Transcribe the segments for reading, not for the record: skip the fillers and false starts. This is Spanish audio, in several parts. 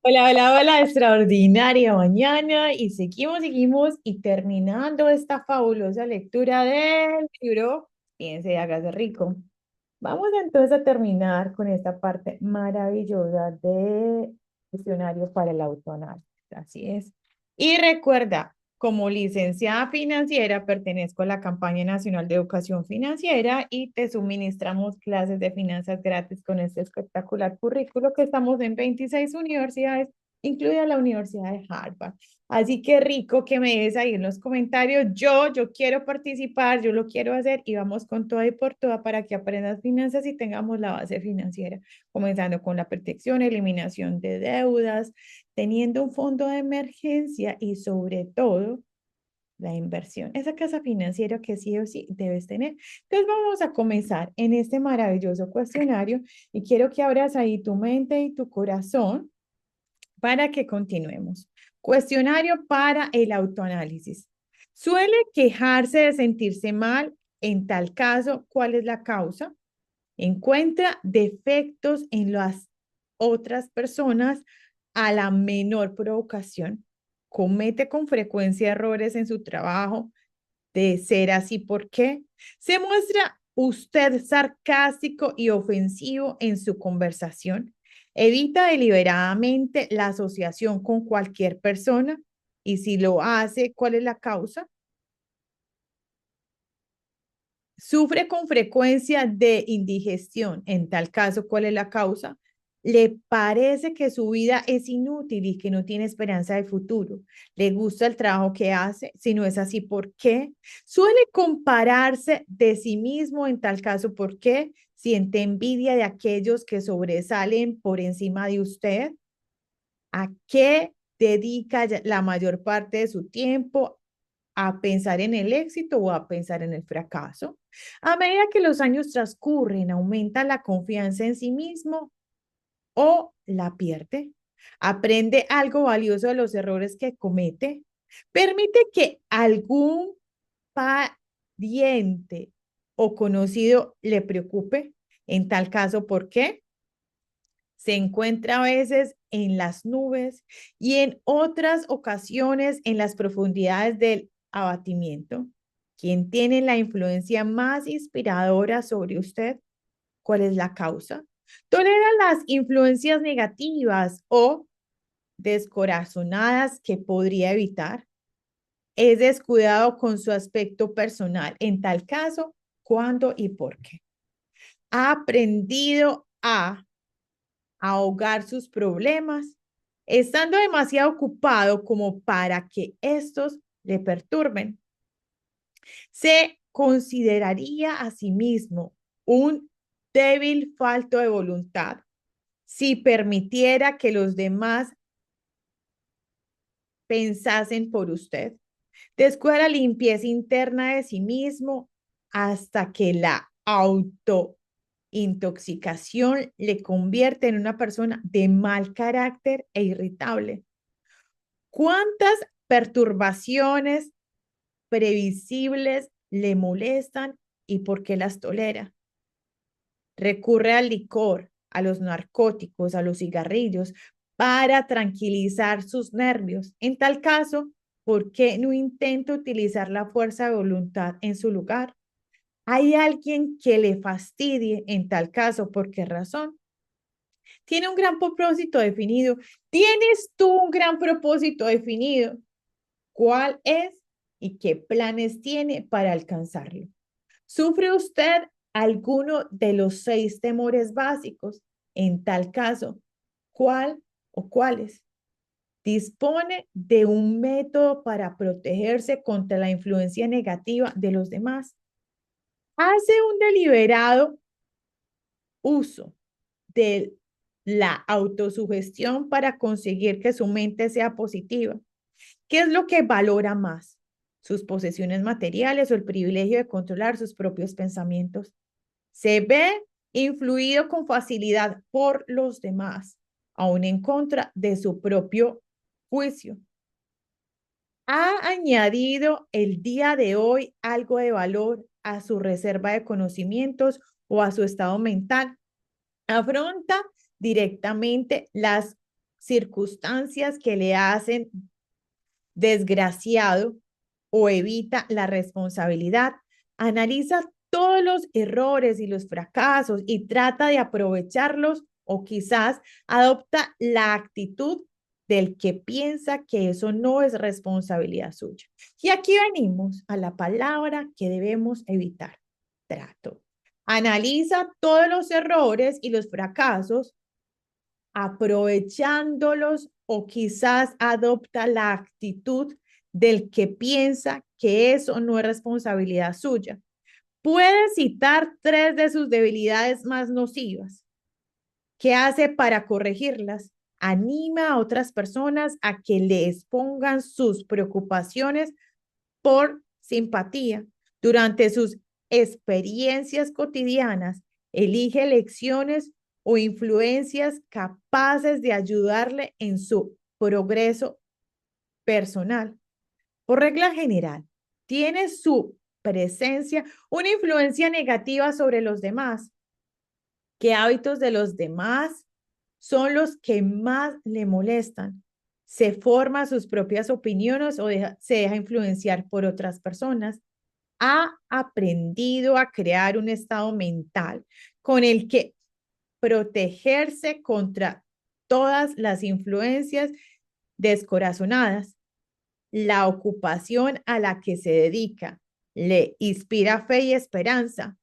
Hola, hola, hola, extraordinaria mañana y seguimos y terminando esta fabulosa lectura del libro, piense y hágase rico. Vamos entonces a terminar con esta parte maravillosa de cuestionario para el autoanálisis. Así es. Y recuerda, como licenciada financiera, pertenezco a la campaña nacional de educación financiera y te suministramos clases de finanzas gratis con este espectacular currículo que estamos en 26 universidades, incluida la Universidad de Harvard. Así que rico que me dejes ahí en los comentarios. Yo quiero participar, yo lo quiero hacer y vamos con toda y por toda para que aprendas finanzas y tengamos la base financiera, comenzando con la protección, eliminación de deudas, teniendo un fondo de emergencia y sobre todo la inversión. Esa casa financiera que sí o sí debes tener. Entonces vamos a comenzar en este maravilloso cuestionario y quiero que abras ahí tu mente y tu corazón para que continuemos. Cuestionario para el autoanálisis. ¿Suele quejarse de sentirse mal? En tal caso, ¿cuál es la causa? Encuentra defectos en las otras personas a la menor provocación. Comete con frecuencia errores en su trabajo. De ser así, ¿por qué? Se muestra usted sarcástico y ofensivo en su conversación. Evita deliberadamente la asociación con cualquier persona y si lo hace, ¿cuál es la causa? Sufre con frecuencia de indigestión. En tal caso, ¿cuál es la causa? Le parece que su vida es inútil y que no tiene esperanza de futuro. Le gusta el trabajo que hace. Si no es así, ¿por qué? Suele compararse de sí mismo. En tal caso, ¿por qué? Siente envidia de aquellos que sobresalen por encima de usted. ¿A qué dedica la mayor parte de su tiempo? ¿A pensar en el éxito o a pensar en el fracaso? A medida que los años transcurren, aumenta la confianza en sí mismo o la pierde. Aprende algo valioso de los errores que comete. Permite que algún pariente o conocido le preocupe. En tal caso, ¿por qué? Se encuentra a veces en las nubes y en otras ocasiones en las profundidades del abatimiento. ¿Quién tiene la influencia más inspiradora sobre usted? ¿Cuál es la causa? Tolera las influencias negativas o descorazonadas que podría evitar. Es descuidado con su aspecto personal. En tal caso, ¿cuándo y por qué? Ha aprendido a ahogar sus problemas, estando demasiado ocupado como para que estos le perturben. Se consideraría a sí mismo un débil falto de voluntad si permitiera que los demás pensasen por usted. Descuida la limpieza interna de sí mismo hasta que la autointoxicación le convierte en una persona de mal carácter e irritable. ¿Cuántas perturbaciones previsibles le molestan y por qué las tolera? Recurre al licor, a los narcóticos, a los cigarrillos para tranquilizar sus nervios. En tal caso, ¿por qué no intenta utilizar la fuerza de voluntad en su lugar? ¿Hay alguien que le fastidie? En tal caso, ¿por qué razón? Tiene un gran propósito definido. ¿Tienes tú un gran propósito definido? ¿Cuál es y qué planes tiene para alcanzarlo? ¿Sufre usted alguno de los 6 temores básicos? En tal caso, ¿cuál o cuáles? Dispone de un método para protegerse contra la influencia negativa de los demás. Hace un deliberado uso de la autosugestión para conseguir que su mente sea positiva. ¿Qué es lo que valora más? ¿Sus posesiones materiales o el privilegio de controlar sus propios pensamientos? Se ve influido con facilidad por los demás, aún en contra de su propio juicio. ¿Ha añadido el día de hoy algo de valor a su reserva de conocimientos o a su estado mental? Afronta directamente las circunstancias que le hacen desgraciado o evita la responsabilidad. Analiza todos los errores y los fracasos y trata de aprovecharlos o quizás adopta la actitud del que piensa que eso no es responsabilidad suya. Y aquí venimos a la palabra que debemos evitar: trato. Analiza todos los errores y los fracasos aprovechándolos o quizás adopta la actitud del que piensa que eso no es responsabilidad suya. Puede citar tres de sus debilidades más nocivas. ¿Qué hace para corregirlas? Anima a otras personas a que le expongan sus preocupaciones por simpatía. Durante sus experiencias cotidianas, elige lecciones o influencias capaces de ayudarle en su progreso personal. Por regla general, tiene su presencia una influencia negativa sobre los demás. ¿Qué hábitos de los demás son los que más le molestan? ¿Se forma sus propias opiniones o se deja influenciar por otras personas? ¿Ha aprendido a crear un estado mental con el que protegerse contra todas las influencias descorazonadas? ¿La ocupación a la que se dedica le inspira fe y esperanza?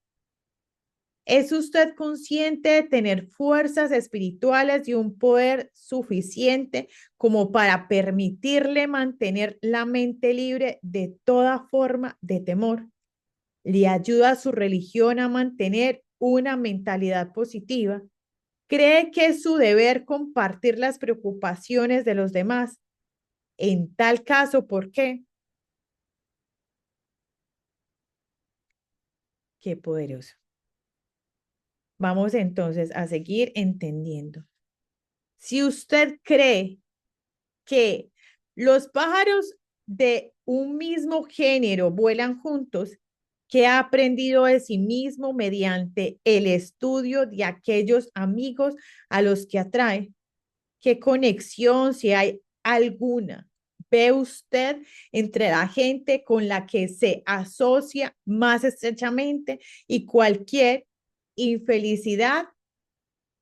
¿Es usted consciente de tener fuerzas espirituales y un poder suficiente como para permitirle mantener la mente libre de toda forma de temor? ¿Le ayuda a su religión a mantener una mentalidad positiva? ¿Cree que es su deber compartir las preocupaciones de los demás? En tal caso, ¿por qué? Qué poderoso. Vamos entonces a seguir entendiendo. Si usted cree que los pájaros de un mismo género vuelan juntos, que ha aprendido de sí mismo mediante el estudio de aquellos amigos a los que atrae. ¿Qué conexión, si hay alguna, ve usted entre la gente con la que se asocia más estrechamente y cualquier infelicidad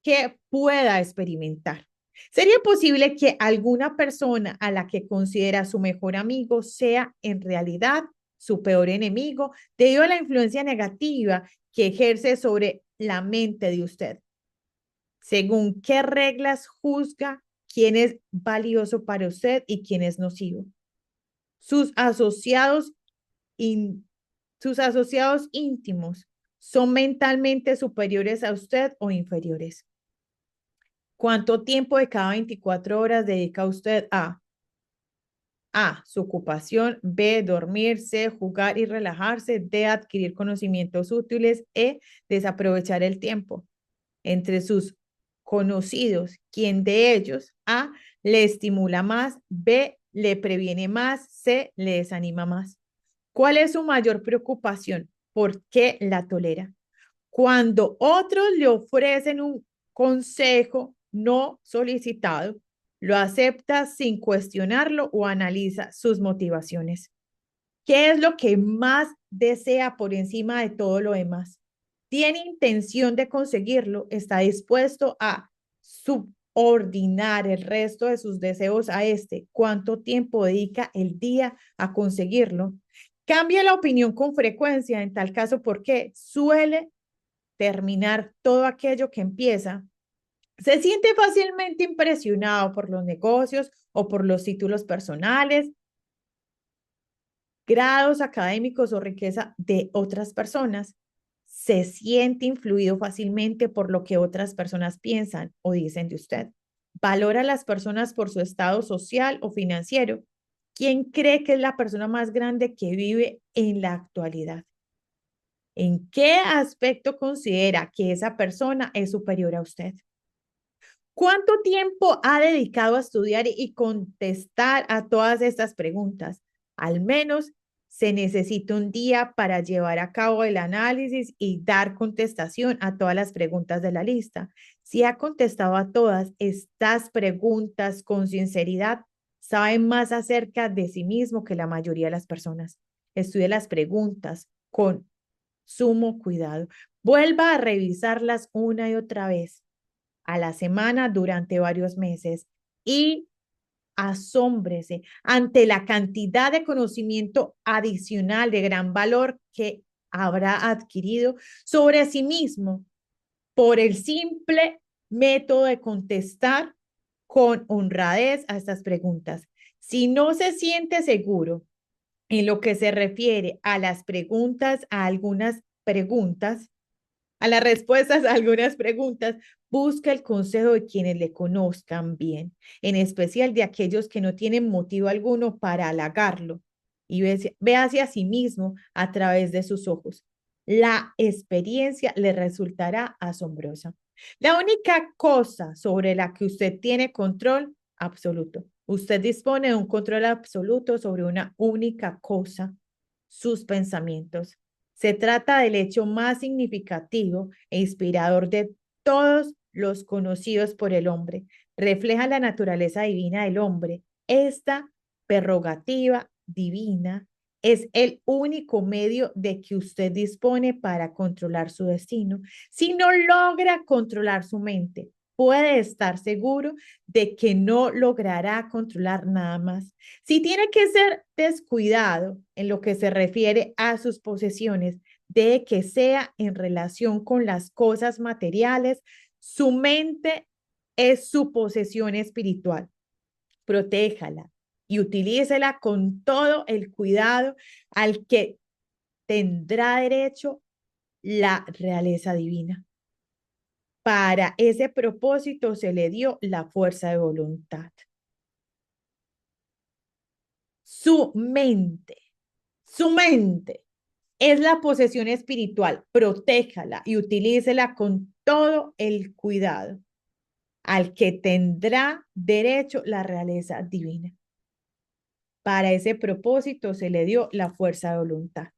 que pueda experimentar? ¿Sería posible que alguna persona a la que considera su mejor amigo sea en realidad su peor enemigo debido a la influencia negativa que ejerce sobre la mente de usted? ¿Según qué reglas juzga quién es valioso para usted y quién es nocivo? Sus asociados, in, sus asociados íntimos son mentalmente superiores a usted o inferiores. ¿Cuánto tiempo de cada 24 horas dedica usted a A, su ocupación; B, dormirse, jugar y relajarse; D, adquirir conocimientos útiles; E, desaprovechar el tiempo? Entre sus conocidos, ¿quién de ellos A, le estimula más; B, le previene más; C, le desanima más? ¿Cuál es su mayor preocupación? ¿Por qué la tolera? Cuando otros le ofrecen un consejo no solicitado, lo acepta sin cuestionarlo o analiza sus motivaciones. ¿Qué es lo que más desea por encima de todo lo demás? ¿Tiene intención de conseguirlo? ¿Está dispuesto a subordinar el resto de sus deseos a este? ¿Cuánto tiempo dedica el día a conseguirlo? Cambia la opinión con frecuencia. En tal caso, ¿por qué? Suele terminar todo aquello que empieza. Se siente fácilmente impresionado por los negocios o por los títulos personales, grados académicos o riqueza de otras personas. Se siente influido fácilmente por lo que otras personas piensan o dicen de usted. Valora a las personas por su estado social o financiero. ¿Quién cree que es la persona más grande que vive en la actualidad? ¿En qué aspecto considera que esa persona es superior a usted? ¿Cuánto tiempo ha dedicado a estudiar y contestar a todas estas preguntas? Al menos Se necesita un día para llevar a cabo el análisis y dar contestación a todas las preguntas de la lista. Si ha contestado a todas estas preguntas con sinceridad, sabe más acerca de sí mismo que la mayoría de las personas. Estudie las preguntas con sumo cuidado. Vuelva a revisarlas una y otra vez a la semana durante varios meses y asómbrese ante la cantidad de conocimiento adicional de gran valor que habrá adquirido sobre sí mismo por el simple método de contestar con honradez a estas preguntas. Si no se siente seguro en lo que se refiere a las preguntas, a algunas preguntas, a las respuestas a algunas preguntas, busca el consejo de quienes le conozcan bien, en especial de aquellos que no tienen motivo alguno para halagarlo, y ve hacia sí mismo a través de sus ojos. La experiencia le resultará asombrosa. La única cosa sobre la que usted tiene control absoluto. Usted dispone de un control absoluto sobre una única cosa, sus pensamientos. Se trata del hecho más significativo e inspirador de todos los conocidos por el hombre. Refleja la naturaleza divina del hombre. Esta prerrogativa divina es el único medio de que usted dispone para controlar su destino. Si no logra controlar su mente, puede estar seguro de que no logrará controlar nada más. Si tiene que ser descuidado en lo que se refiere a sus posesiones, de que sea en relación con las cosas materiales, su mente es su posesión espiritual. Protéjala y utilícela con todo el cuidado al que tendrá derecho la realeza divina. Para ese propósito se le dio la fuerza de voluntad. Su mente es la posesión espiritual. Protéjala y utilícela con todo el cuidado al que tendrá derecho la realeza divina. Para ese propósito se le dio la fuerza de voluntad.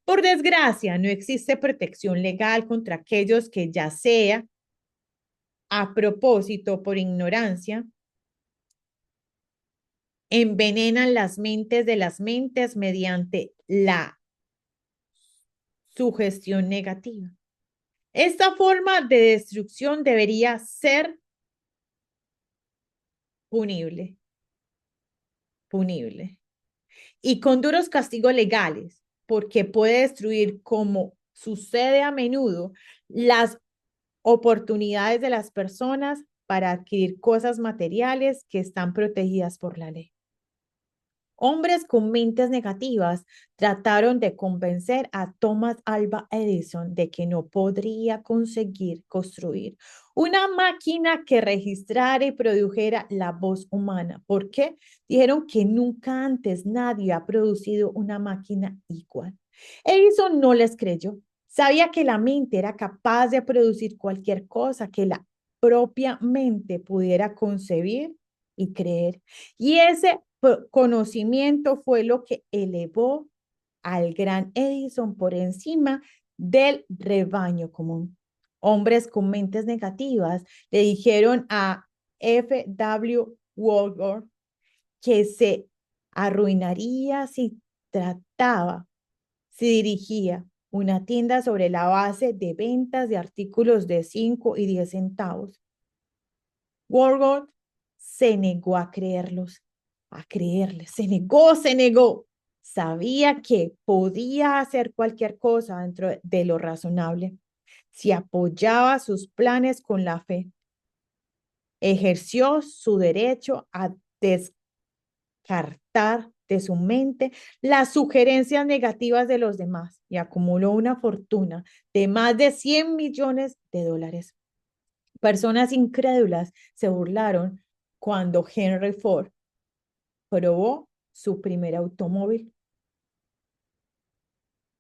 Por desgracia, no existe protección legal contra aquellos que ya sea a propósito por ignorancia envenenan las mentes de las mentes mediante la sugestión negativa. Esta forma de destrucción debería ser punible, punible, y con duros castigos legales, porque puede destruir, como sucede a menudo, las oportunidades de las personas para adquirir cosas materiales que están protegidas por la ley. Hombres con mentes negativas trataron de convencer a Thomas Alva Edison de que no podría conseguir construir una máquina que registrara y produjera la voz humana. ¿Por qué? Dijeron que nunca antes nadie ha producido una máquina igual. Edison no les creyó. Sabía que la mente era capaz de producir cualquier cosa que la propia mente pudiera concebir y creer. Y ese conocimiento fue lo que elevó al gran Edison por encima del rebaño común. Hombres con mentes negativas le dijeron a F. W. Woolworth que se arruinaría si dirigía una tienda sobre la base de ventas de artículos de 5 y 10 centavos. Woolworth se negó a creerles, se negó. Sabía que podía hacer cualquier cosa dentro de lo razonable si apoyaba sus planes con la fe. Ejerció su derecho a descartar de su mente las sugerencias negativas de los demás y acumuló una fortuna de más de 100 millones de dólares. Personas incrédulas se burlaron cuando Henry Ford probó su primer automóvil,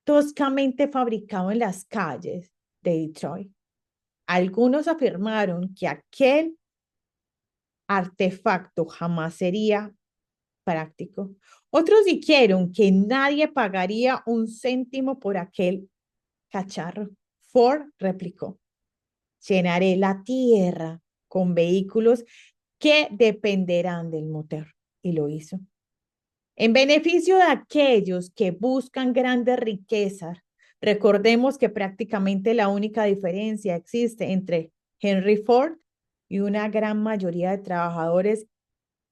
toscamente fabricado en las calles de Detroit. Algunos afirmaron que aquel artefacto jamás sería práctico. Otros dijeron que nadie pagaría un céntimo por aquel cacharro. Ford replicó, llenaré la tierra con vehículos que dependerán del motor. Y lo hizo. En beneficio de aquellos que buscan grandes riquezas, recordemos que prácticamente la única diferencia existe entre Henry Ford y una gran mayoría de trabajadores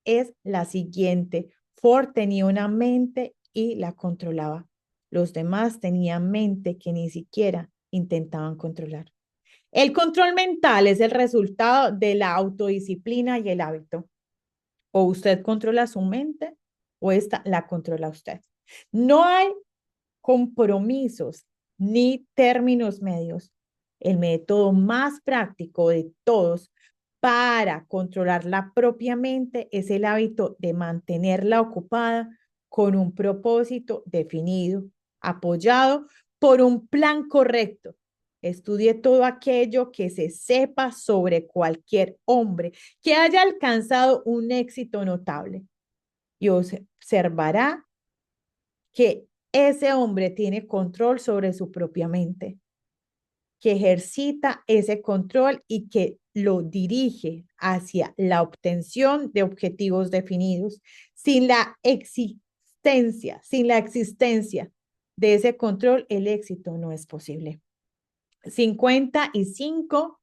es la siguiente. Ford tenía una mente y la controlaba. Los demás tenían mente que ni siquiera intentaban controlar. El control mental es el resultado de la autodisciplina y el hábito. O usted controla su mente o esta la controla usted. No hay compromisos ni términos medios. El método más práctico de todos para controlar la propia mente es el hábito de mantenerla ocupada con un propósito definido, apoyado por un plan correcto. Estudie todo aquello que se sepa sobre cualquier hombre que haya alcanzado un éxito notable y observará que ese hombre tiene control sobre su propia mente, que ejercita ese control y que lo dirige hacia la obtención de objetivos definidos. Sin la existencia de ese control, el éxito no es posible. 55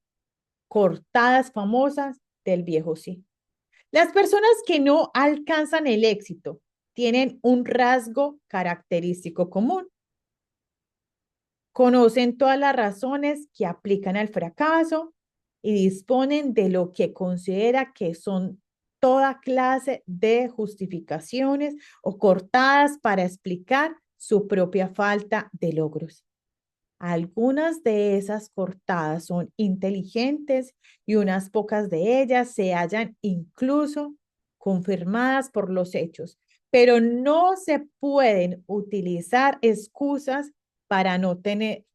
cortadas famosas del viejo sí. Las personas que no alcanzan el éxito tienen un rasgo característico común. Conocen todas las razones que aplican al fracaso y disponen de lo que considera que son toda clase de justificaciones o cortadas para explicar su propia falta de logros. Algunas de esas cortadas son inteligentes y unas pocas de ellas se hallan incluso confirmadas por los hechos, pero no se pueden utilizar excusas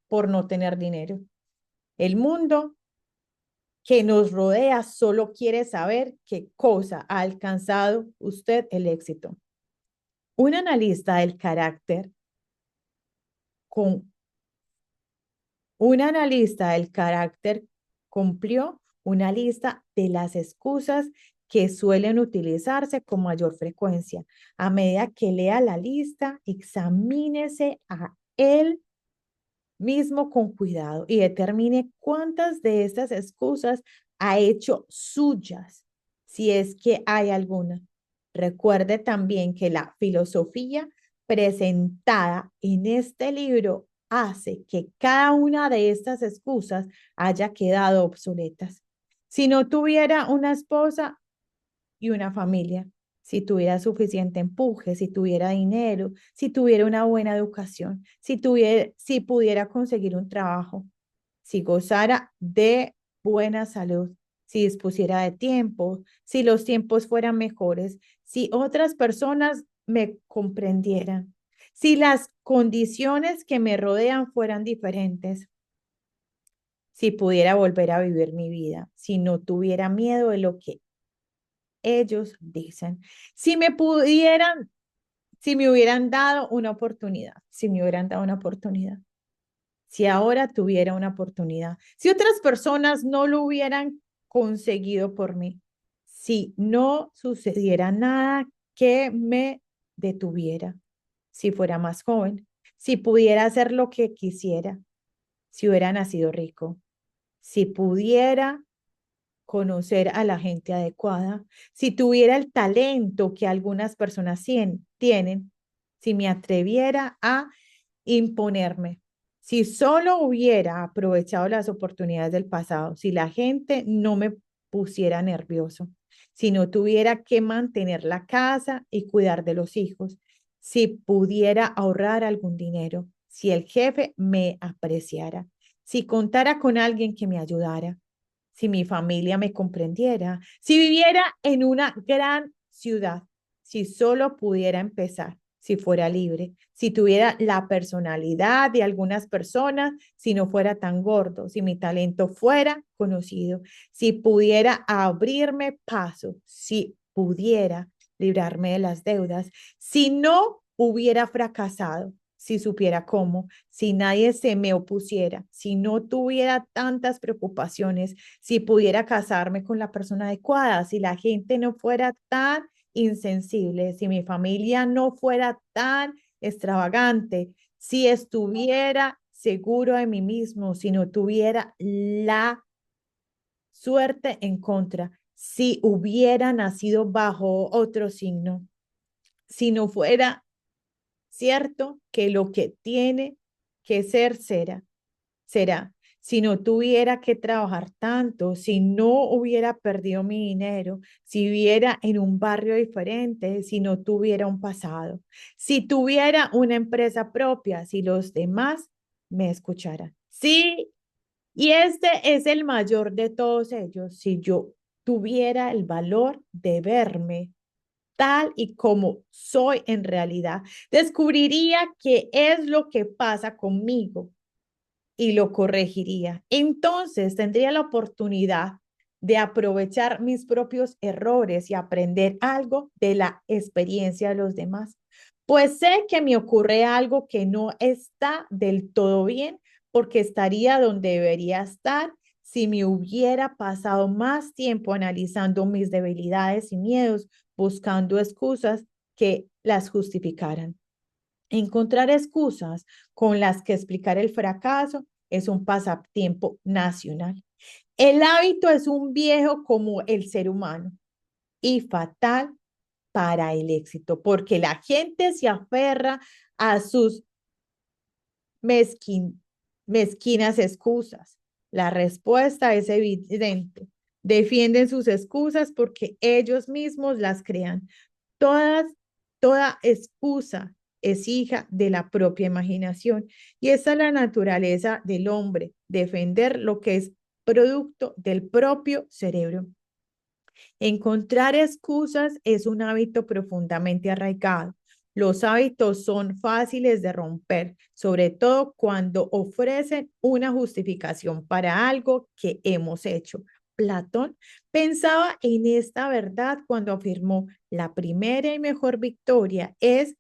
por no tener dinero. El mundo que nos rodea solo quiere saber qué cosa ha alcanzado usted el éxito. Un analista del carácter con Un analista del carácter cumplió una lista de las excusas que suelen utilizarse con mayor frecuencia. A medida que lea la lista, examínese a él mismo con cuidado y determine cuántas de estas excusas ha hecho suyas, si es que hay alguna. Recuerde también que la filosofía presentada en este libro hace que cada una de estas excusas haya quedado obsoletas. Si no tuviera una esposa y una familia, si tuviera suficiente empuje, si tuviera dinero, si tuviera una buena educación, si pudiera conseguir un trabajo, si gozara de buena salud, si dispusiera de tiempo, si los tiempos fueran mejores, si otras personas me comprendieran, si las condiciones que me rodean fueran diferentes, si pudiera volver a vivir mi vida, si no tuviera miedo de lo que ellos dicen, si me pudieran, si me hubieran dado una oportunidad, si me hubieran dado una oportunidad, si ahora tuviera una oportunidad, si otras personas no lo hubieran conseguido por mí, si no sucediera nada que me detuviera, si fuera más joven, si pudiera hacer lo que quisiera, si hubiera nacido rico, si pudiera conocer a la gente adecuada, si tuviera el talento que algunas personas tienen, si me atreviera a imponerme, si solo hubiera aprovechado las oportunidades del pasado, si la gente no me pusiera nervioso, si no tuviera que mantener la casa y cuidar de los hijos, si pudiera ahorrar algún dinero, si el jefe me apreciara, si contara con alguien que me ayudara, si mi familia me comprendiera, si viviera en una gran ciudad, si solo pudiera empezar, si fuera libre, si tuviera la personalidad de algunas personas, si no fuera tan gordo, si mi talento fuera conocido, si pudiera abrirme paso, si pudiera librarme de las deudas. Si no hubiera fracasado, si supiera cómo, si nadie se me opusiera, si no tuviera tantas preocupaciones, si pudiera casarme con la persona adecuada, si la gente no fuera tan insensible, si mi familia no fuera tan extravagante, si estuviera seguro de mí mismo, si no tuviera la suerte en contra, si hubiera nacido bajo otro signo, si no fuera cierto que lo que tiene que ser será. Si no tuviera que trabajar tanto, si no hubiera perdido mi dinero, si viviera en un barrio diferente, si no tuviera un pasado, si tuviera una empresa propia, si los demás me escucharan. Sí, y este es el mayor de todos ellos, si yo tuviera el valor de verme tal y como soy en realidad, descubriría qué es lo que pasa conmigo y lo corregiría. Entonces tendría la oportunidad de aprovechar mis propios errores y aprender algo de la experiencia de los demás. Pues sé que me ocurre algo que no está del todo bien porque estaría donde debería estar si me hubiera pasado más tiempo analizando mis debilidades y miedos, buscando excusas que las justificaran. Encontrar excusas con las que explicar el fracaso es un pasatiempo nacional. El hábito es un viejo como el ser humano y fatal para el éxito, porque la gente se aferra a sus mezquin mezquinas excusas. La respuesta es evidente. Defienden sus excusas porque ellos mismos las crean. Todas, toda excusa es hija de la propia imaginación y esa es la naturaleza del hombre, defender lo que es producto del propio cerebro. Encontrar excusas es un hábito profundamente arraigado. Los hábitos son fáciles de romper, sobre todo cuando ofrecen una justificación para algo que hemos hecho. Platón pensaba en esta verdad cuando afirmó, la primera y mejor victoria es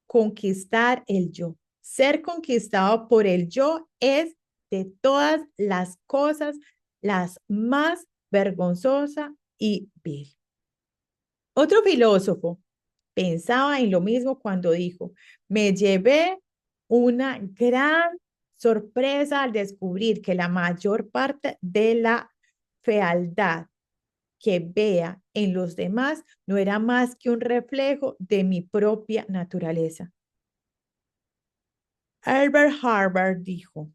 conquistar el yo. Ser conquistado por el yo es de todas las cosas las más vergonzosa y vil. Otro filósofo pensaba en lo mismo cuando dijo, me llevé una gran sorpresa al descubrir que la mayor parte de la fealdad que vea en los demás no era más que un reflejo de mi propia naturaleza. Albert Harvard dijo,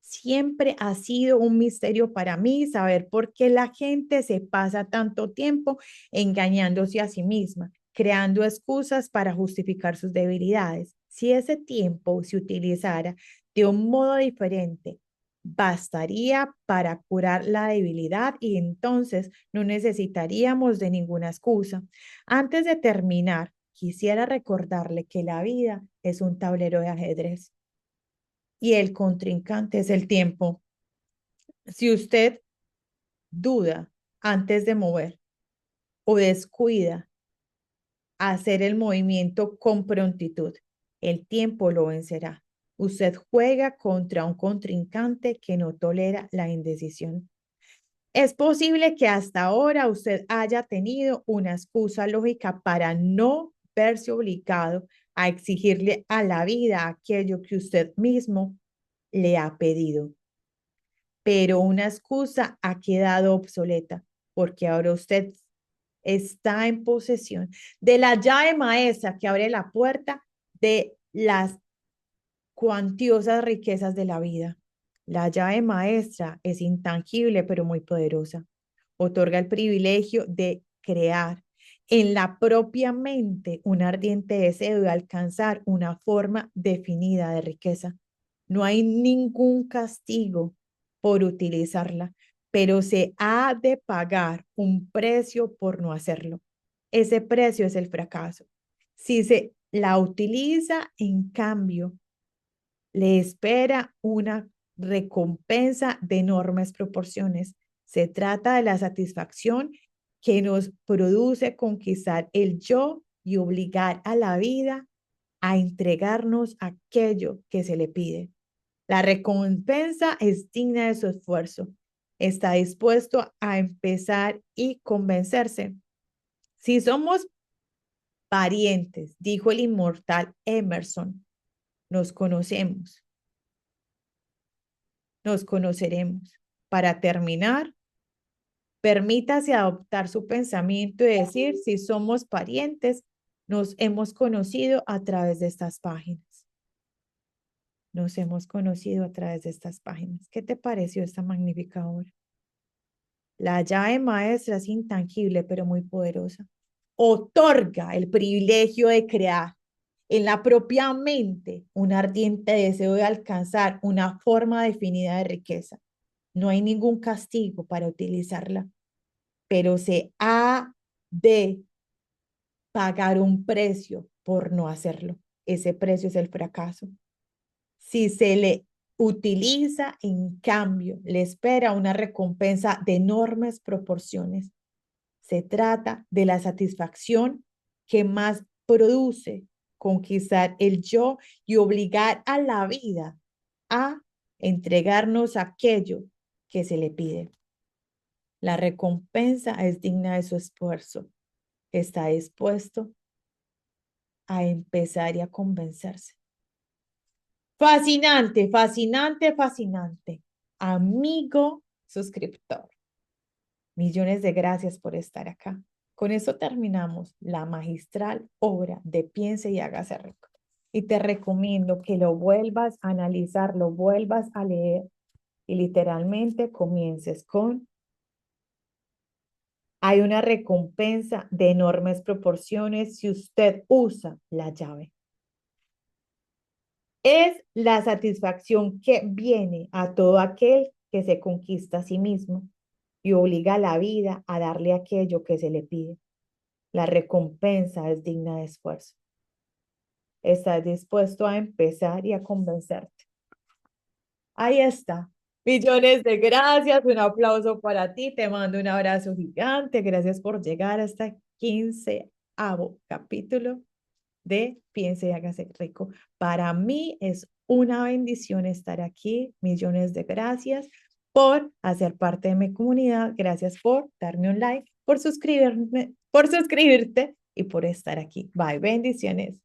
siempre ha sido un misterio para mí saber por qué la gente se pasa tanto tiempo engañándose a sí misma, creando excusas para justificar sus debilidades. Si ese tiempo se utilizara de un modo diferente, bastaría para curar la debilidad y entonces no necesitaríamos de ninguna excusa. Antes de terminar, quisiera recordarle que la vida es un tablero de ajedrez y el contrincante es el tiempo. Si usted duda antes de mover o descuida hacer el movimiento con prontitud, el tiempo lo vencerá. Usted juega contra un contrincante que no tolera la indecisión. Es posible que hasta ahora usted haya tenido una excusa lógica para no verse obligado a exigirle a la vida aquello que usted mismo le ha pedido. Pero una excusa ha quedado obsoleta porque ahora usted está en posesión de la llave maestra que abre la puerta de las cuantiosas riquezas de la vida. La llave maestra es intangible pero muy poderosa. Otorga el privilegio de crear en la propia mente un ardiente deseo de alcanzar una forma definida de riqueza. No hay ningún castigo por utilizarla, pero se ha de pagar un precio por no hacerlo. Ese precio es el fracaso. Si se la utiliza, en cambio, le espera una recompensa de enormes proporciones. Se trata de la satisfacción que nos produce conquistar el yo y obligar a la vida a entregarnos aquello que se le pide. La recompensa es digna de su esfuerzo. Está dispuesto a empezar y convencerse. Si somos parientes, dijo el inmortal Emerson, nos conocemos, nos conoceremos. Para terminar, permítase adoptar su pensamiento y decir, si somos parientes, nos hemos conocido a través de estas páginas. Nos hemos conocido a través de estas páginas. ¿Qué te pareció esta magnífica obra? La llave maestra es intangible, pero muy poderosa. Otorga el privilegio de crear en la propia mente un ardiente deseo de alcanzar una forma definida de riqueza. No hay ningún castigo para utilizarla, pero se ha de pagar un precio por no hacerlo. Ese precio es el fracaso. Si se le utiliza, en cambio, le espera una recompensa de enormes proporciones. Se trata de la satisfacción que más produce conquistar el yo y obligar a la vida a entregarnos aquello que se le pide. La recompensa es digna de su esfuerzo. Está dispuesto a empezar y a convencerse. Fascinante, fascinante, fascinante. Amigo suscriptor, millones de gracias por estar acá. Con eso terminamos la magistral obra de Piense y hágase rico. Y te recomiendo que lo vuelvas a analizar, lo vuelvas a leer y literalmente comiences con: hay una recompensa de enormes proporciones si usted usa la llave. Es la satisfacción que viene a todo aquel que se conquista a sí mismo y obliga a la vida a darle aquello que se le pide. La recompensa es digna de esfuerzo. Estás dispuesto a empezar y a convencerte. Ahí está. Millones de gracias. Un aplauso para ti. Te mando un abrazo gigante. Gracias por llegar hasta el 15º capítulo de Piense y hágase rico. Para mí es una bendición estar aquí. Millones de gracias por hacer parte de mi comunidad. Gracias por darme un like, por suscribirte y por estar aquí. Bye. Bendiciones.